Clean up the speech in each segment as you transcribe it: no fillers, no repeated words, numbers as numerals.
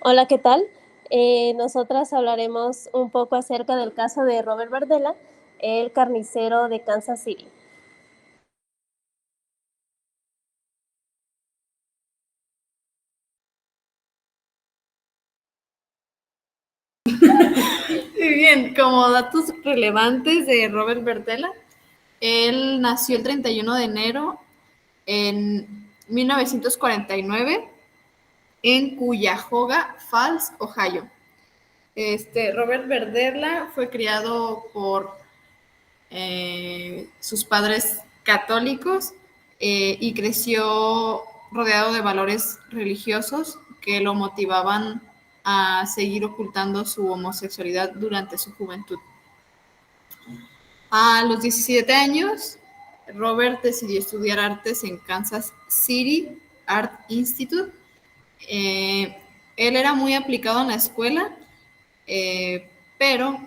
Hola, ¿qué tal? Nosotras hablaremos un poco acerca del caso de Robert Bardella, el carnicero de Kansas City. Muy bien, como datos relevantes de Robert Bardella, él nació el 31 de enero en 1949 en Cuyahoga Falls, Ohio. Robert Bardella fue criado por sus padres católicos y creció rodeado de valores religiosos que lo motivaban a seguir ocultando su homosexualidad durante su juventud. A los 17 años, Robert decidió estudiar artes en Kansas City Art Institute. Eh, Él era muy aplicado en la escuela, pero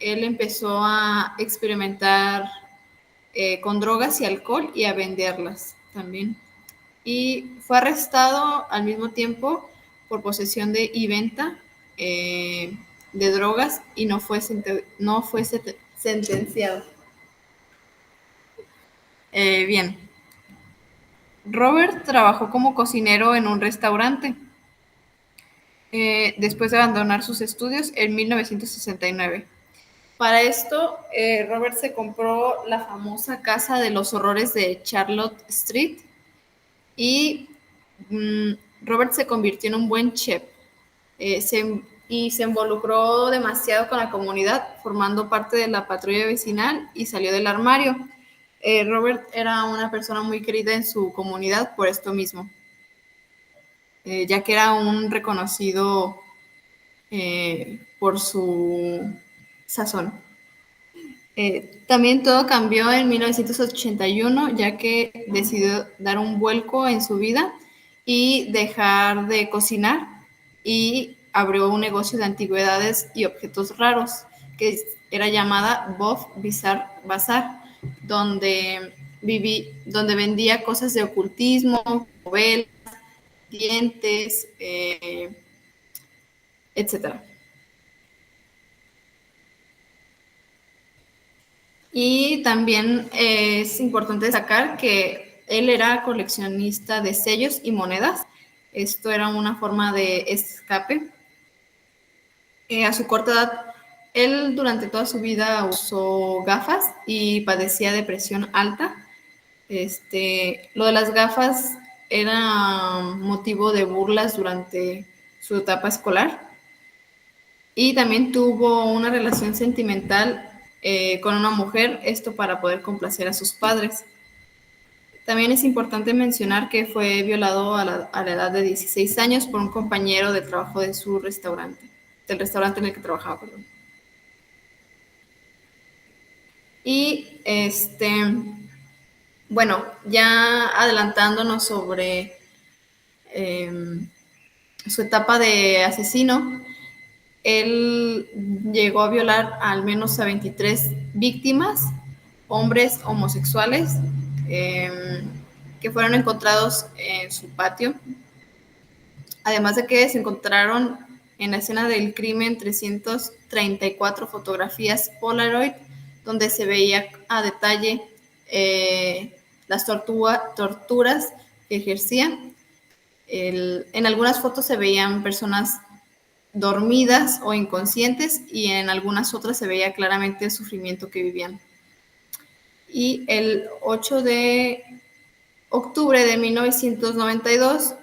él empezó a experimentar con drogas y alcohol y a venderlas también. Y fue arrestado al mismo tiempo por posesión de y venta de drogas y no fue sentenciado. Bien, Robert trabajó como cocinero en un restaurante después de abandonar sus estudios en 1969. Para esto, Robert se compró la famosa Casa de los Horrores de Charlotte Street y Robert se convirtió en un buen chef y se involucró demasiado con la comunidad, formando parte de la patrulla vecinal y salió del armario. Robert era una persona muy querida en su comunidad por esto mismo, ya que era un reconocido por su sazón. También todo cambió en 1981, ya que decidió dar un vuelco en su vida y dejar de cocinar y abrió un negocio de antigüedades y objetos raros que era llamada Bob Bizarre Bazaar, donde vendía cosas de ocultismo, novelas, dientes, etcétera. Y también es importante destacar que él era coleccionista de sellos y monedas. Esto era una forma de escape. A su corta edad, él durante toda su vida usó gafas y padecía depresión alta. Lo de las gafas era motivo de burlas durante su etapa escolar. Y también tuvo una relación sentimental con una mujer, esto para poder complacer a sus padres. También es importante mencionar que fue violado a la edad de 16 años por un compañero de trabajo de su restaurante, del restaurante en el que trabajaba, perdón. Y bueno, ya adelantándonos sobre su etapa de asesino, él llegó a violar al menos a 23 víctimas, hombres homosexuales, que fueron encontrados en su patio. Además de que se encontraron en la escena del crimen 334 fotografías Polaroid, donde se veía a detalle las torturas que ejercía. En algunas fotos se veían personas dormidas o inconscientes y en algunas otras se veía claramente el sufrimiento que vivían. Y el 8 de octubre de 1992,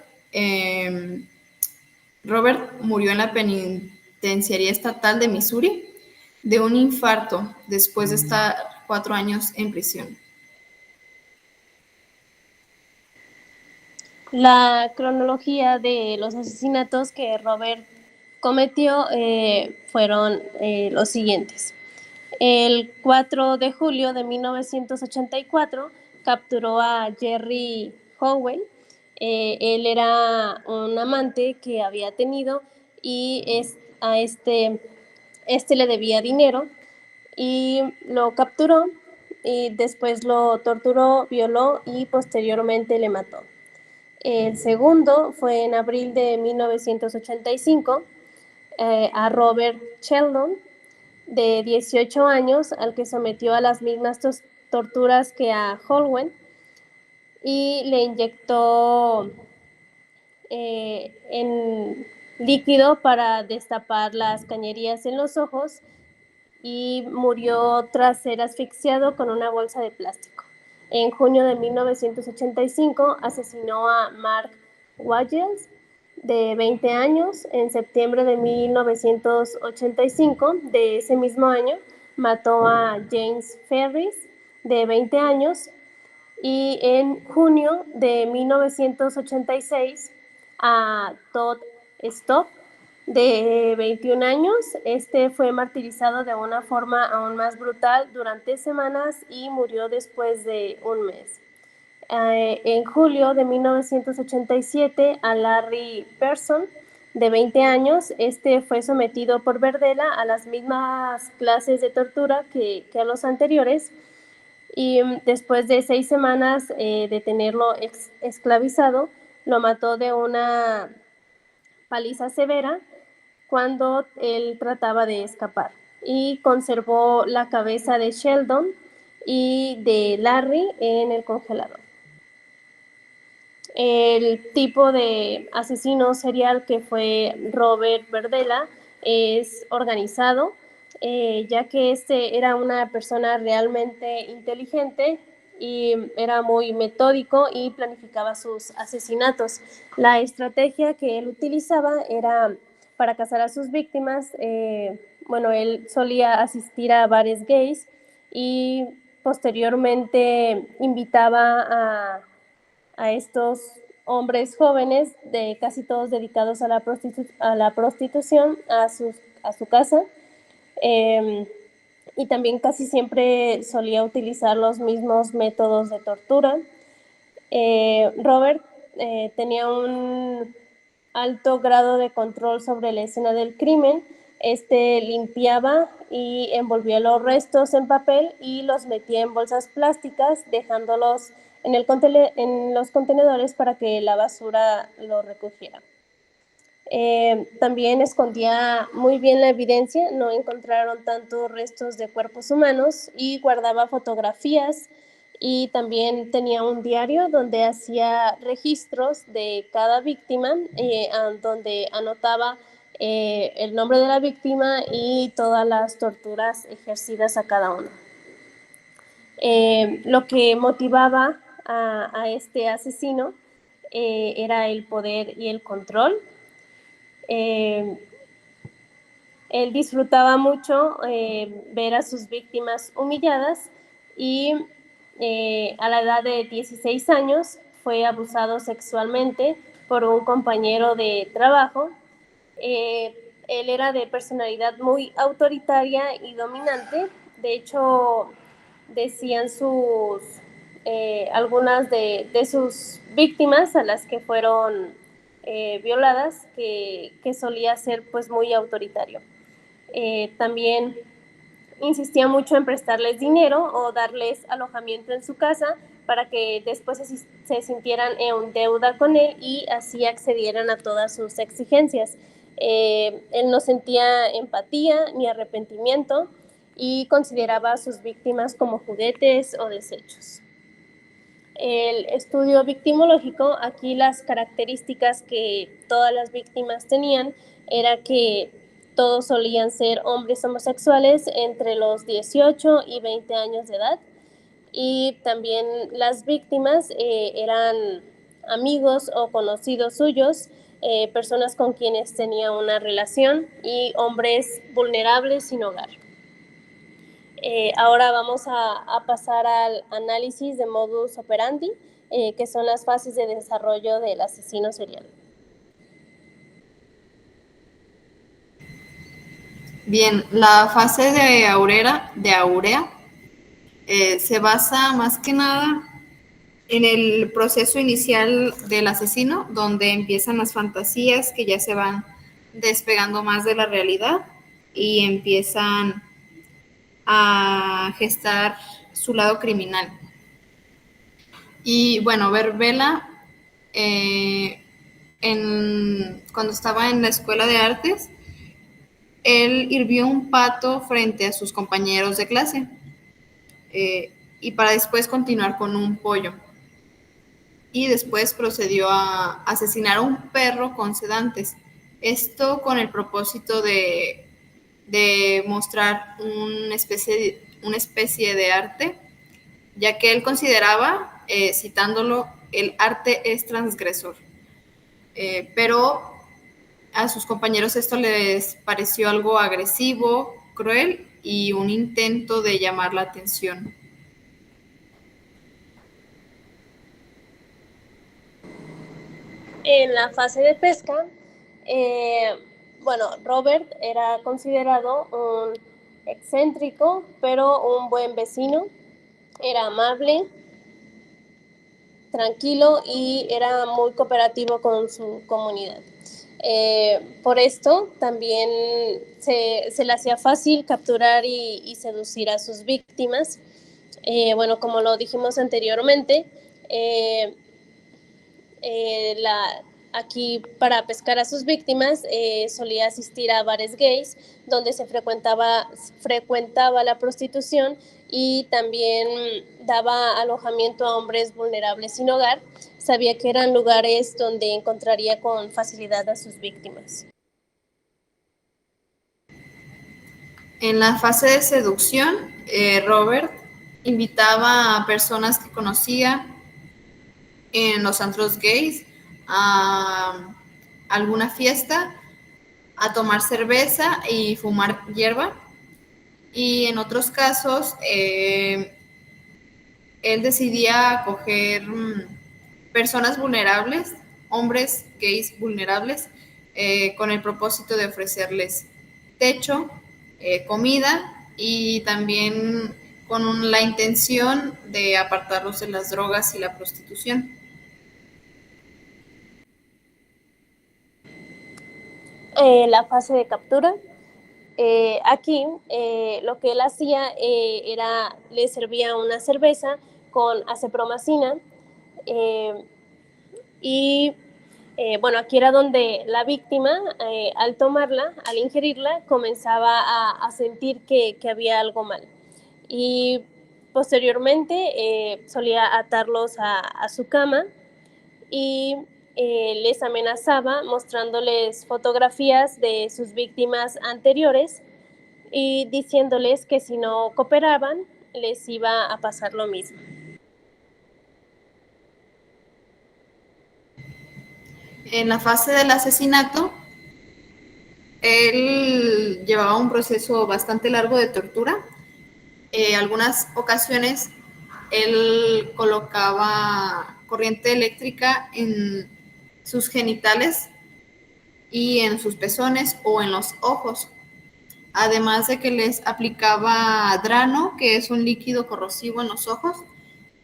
Robert murió en la penitenciaría estatal de Missouri de un infarto después de estar 4 años en prisión. La cronología de los asesinatos que Robert cometió fueron los siguientes. El 4 de julio de 1984 capturó a Jerry Howell. Él era un amante que había tenido y a este le debía dinero y lo capturó y después lo torturó, violó y posteriormente le mató. El segundo fue en abril de 1985 a Robert Sheldon, de 18 años, al que sometió a las mismas torturas que a Holwen, y le inyectó en líquido para destapar las cañerías en los ojos, y murió tras ser asfixiado con una bolsa de plástico. En junio de 1985 asesinó a Mark Walles, de 20 años. En septiembre de 1985, de ese mismo año, mató a James Ferris, de 20 años. Y en junio de 1986 a Todd Stopp, de 21 años. Este fue martirizado de una forma aún más brutal durante semanas y murió después de un mes. En julio de 1987 a Larry Person, de 20 años. Este fue sometido por Berdella a las mismas clases de tortura que a los anteriores, y después de 6 semanas de tenerlo esclavizado, lo mató de una paliza severa cuando él trataba de escapar, y conservó la cabeza de Sheldon y de Larry en el congelador. El tipo de asesino serial que fue Robert Berdella es organizado, ya que este era una persona realmente inteligente y era muy metódico y planificaba sus asesinatos. La estrategia que él utilizaba era para cazar a sus víctimas. Bueno, él solía asistir a bares gays y posteriormente invitaba a estos hombres jóvenes, de casi todos dedicados a la prostitución, a su casa. Eh, y también casi siempre solía utilizar los mismos métodos de tortura. Robert tenía un alto grado de control sobre la escena del crimen. Este limpiaba y envolvía los restos en papel y los metía en bolsas plásticas, dejándolos en los contenedores para que la basura lo recogiera. También escondía muy bien la evidencia, no encontraron tantos restos de cuerpos humanos, y guardaba fotografías, y también tenía un diario donde hacía registros de cada víctima, donde anotaba el nombre de la víctima y todas las torturas ejercidas a cada uno. Lo que motivaba a este asesino era el poder y el control. Él disfrutaba mucho ver a sus víctimas humilladas, y a la edad de 16 años fue abusado sexualmente por un compañero de trabajo. Él era de personalidad muy autoritaria y dominante. De hecho, decían algunas de sus víctimas a las que fueron violadas, que solía ser pues muy autoritario. También insistía mucho en prestarles dinero o darles alojamiento en su casa para que después se sintieran en deuda con él y así accedieran a todas sus exigencias. Él no sentía empatía ni arrepentimiento y consideraba a sus víctimas como juguetes o desechos. El estudio victimológico, aquí las características que todas las víctimas tenían era que todos solían ser hombres homosexuales entre los 18 y 20 años de edad, y también las víctimas eran amigos o conocidos suyos, personas con quienes tenía una relación, y hombres vulnerables sin hogar. Ahora vamos a pasar al análisis de modus operandi, que son las fases de desarrollo del asesino serial. Bien, la fase de aurea se basa más que nada en el proceso inicial del asesino, donde empiezan las fantasías que ya se van despegando más de la realidad y empiezan a gestar su lado criminal. Y bueno, Berdella cuando estaba en la escuela de artes, él hirvió un pato frente a sus compañeros de clase y para después continuar con un pollo. Y después procedió a asesinar a un perro con sedantes. Esto con el propósito de mostrar una especie de arte, ya que él consideraba, citándolo, el arte es transgresor. Pero a sus compañeros esto les pareció algo agresivo, cruel y un intento de llamar la atención. En la fase de pesca, bueno, Robert era considerado un excéntrico, pero un buen vecino. Era amable, tranquilo y era muy cooperativo con su comunidad. Por esto también se le hacía fácil capturar y seducir a sus víctimas. Bueno, como lo dijimos anteriormente, aquí para pescar a sus víctimas solía asistir a bares gays donde se frecuentaba la prostitución y también daba alojamiento a hombres vulnerables sin hogar. Sabía que eran lugares donde encontraría con facilidad a sus víctimas. En la fase de seducción, Robert invitaba a personas que conocía en los antros gays a alguna fiesta, a tomar cerveza y fumar hierba. Y en otros casos, él decidía acoger personas vulnerables, hombres gays vulnerables, con el propósito de ofrecerles techo, comida y también con la intención de apartarlos de las drogas y la prostitución. La fase de captura. Aquí lo que él hacía era, le servía una cerveza con acepromacina eh, y bueno, aquí era donde la víctima, al tomarla, al ingerirla, comenzaba a sentir que había algo mal. Y posteriormente solía atarlos a su cama y les amenazaba mostrándoles fotografías de sus víctimas anteriores y diciéndoles que si no cooperaban les iba a pasar lo mismo. En la fase del asesinato, él llevaba un proceso bastante largo de tortura. Algunas ocasiones él colocaba corriente eléctrica en sus genitales y en sus pezones o en los ojos, además de que les aplicaba drano, que es un líquido corrosivo en los ojos,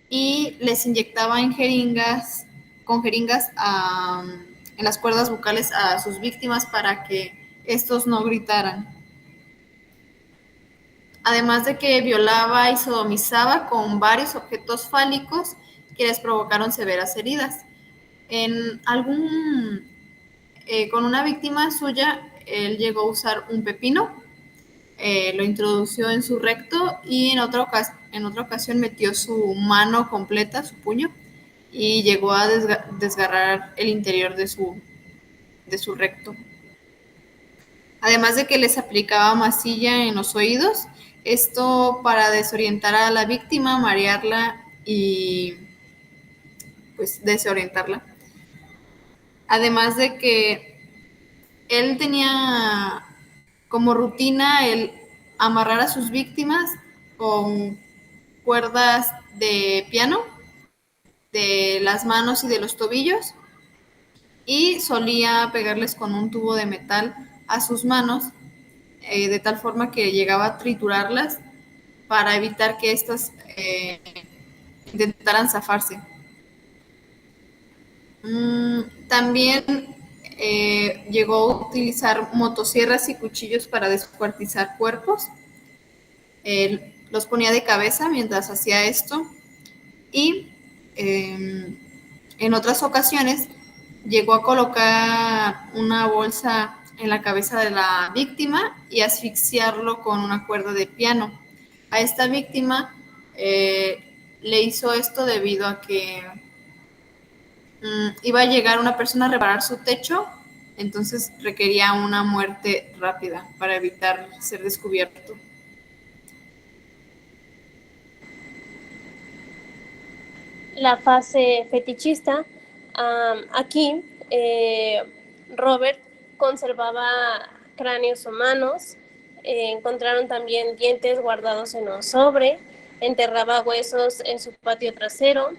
y les inyectaba con jeringas en las cuerdas vocales a sus víctimas para que estos no gritaran. Además de que violaba y sodomizaba con varios objetos fálicos que les provocaron severas heridas. Con una víctima suya, él llegó a usar un pepino, lo introdució en su recto y en otra ocasión metió su mano completa, su puño, y llegó a desgarrar el interior de su recto. Además de que les aplicaba masilla en los oídos, esto para desorientar a la víctima, marearla y pues desorientarla. Además de que él tenía como rutina el amarrar a sus víctimas con cuerdas de piano de las manos y de los tobillos y solía pegarles con un tubo de metal a sus manos de tal forma que llegaba a triturarlas para evitar que éstas intentaran zafarse. También llegó a utilizar motosierras y cuchillos para descuartizar cuerpos. Los ponía de cabeza mientras hacía esto y en En otras ocasiones llegó a colocar una bolsa en la cabeza de la víctima y asfixiarlo con una cuerda de piano. A esta víctima le hizo esto debido a que iba a llegar una persona a reparar su techo, entonces requería una muerte rápida para evitar ser descubierto. La fase fetichista, aquí Robert conservaba cráneos humanos, encontraron también dientes guardados en un sobre, enterraba huesos en su patio trasero,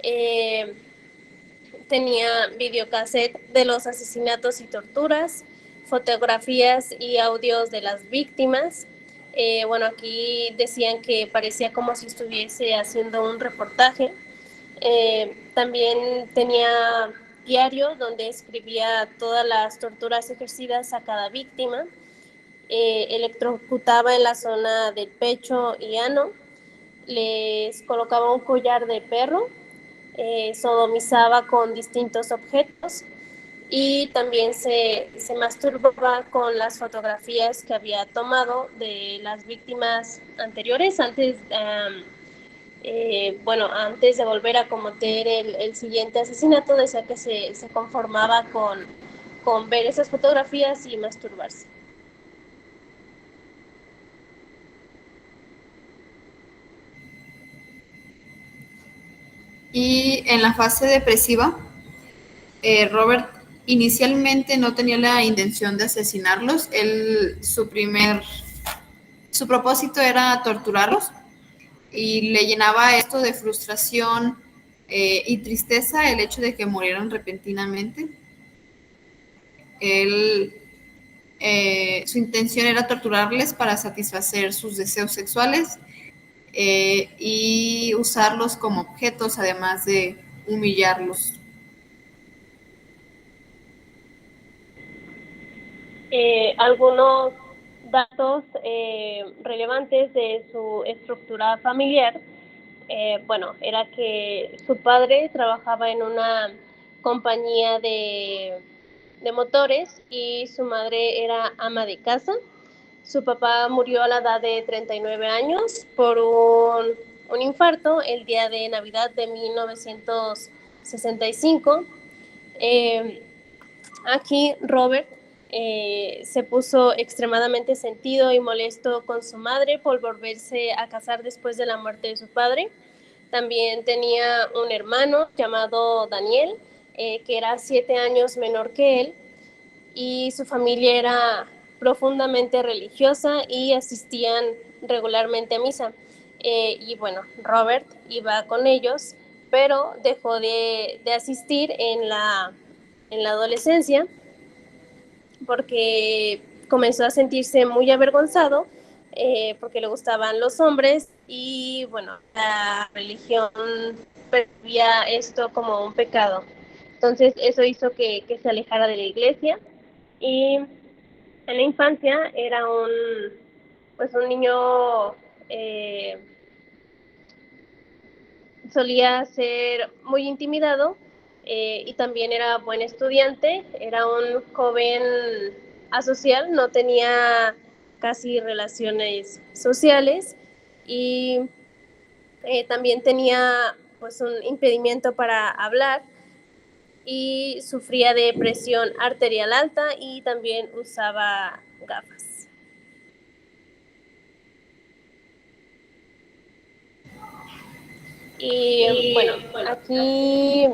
eh, tenía videocassette de los asesinatos y torturas, fotografías y audios de las víctimas. Bueno, aquí decían que parecía como si estuviese haciendo un reportaje. También tenía diario donde escribía todas las torturas ejercidas a cada víctima. Electrocutaba en la zona del pecho y ano. Les colocaba un collar de perro. Sodomizaba con distintos objetos y también se masturbaba con las fotografías que había tomado de las víctimas anteriores antes de volver a cometer el siguiente asesinato. Decía que se conformaba con ver esas fotografías y masturbarse. Y en la fase depresiva, Robert inicialmente no tenía la intención de asesinarlos. Su propósito era torturarlos y le llenaba esto de frustración y tristeza el hecho de que murieran repentinamente. Su intención era torturarles para satisfacer sus deseos sexuales y usarlos como objetos, además de humillarlos. Algunos datos relevantes de su estructura familiar, era que su padre trabajaba en una compañía de motores y su madre era ama de casa. Su papá murió a la edad de 39 años por un infarto el día de Navidad de 1965. Aquí Robert se puso extremadamente sentido y molesto con su madre por volverse a casar después de la muerte de su padre. También tenía un hermano llamado Daniel, que era 7 años menor que él, y su familia era profundamente religiosa y asistían regularmente a misa. Y bueno, Robert iba con ellos, pero dejó de asistir en la adolescencia porque comenzó a sentirse muy avergonzado, porque le gustaban los hombres y bueno, la religión percibía esto como un pecado. Entonces eso hizo que se alejara de la iglesia y en la infancia era un niño, solía ser muy intimidado, y también era buen estudiante, era un joven asocial, no tenía casi relaciones sociales y también tenía pues un impedimento para hablar y sufría de presión arterial alta y también usaba gafas. Y bueno, aquí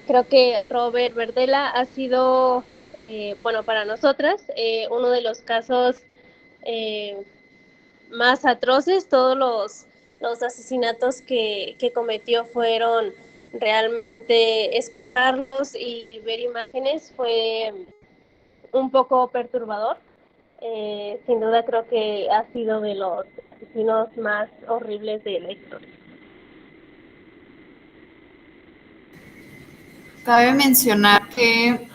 creo que Robert Verdela ha sido, para nosotras, uno de los casos eh, más atroces. Todos los asesinatos que cometió fueron realmente escucharlos y ver imágenes fue un poco perturbador. Sin duda creo que ha sido de los asesinos más horribles de la historia. Cabe mencionar que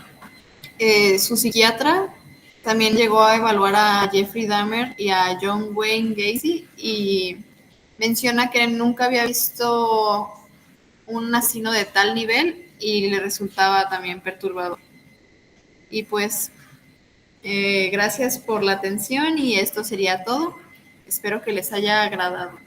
su psiquiatra también llegó a evaluar a Jeffrey Dahmer y a John Wayne Gacy y menciona que nunca había visto un asesino de tal nivel y le resultaba también perturbador. Y pues gracias por la atención y esto sería todo. Espero que les haya agradado.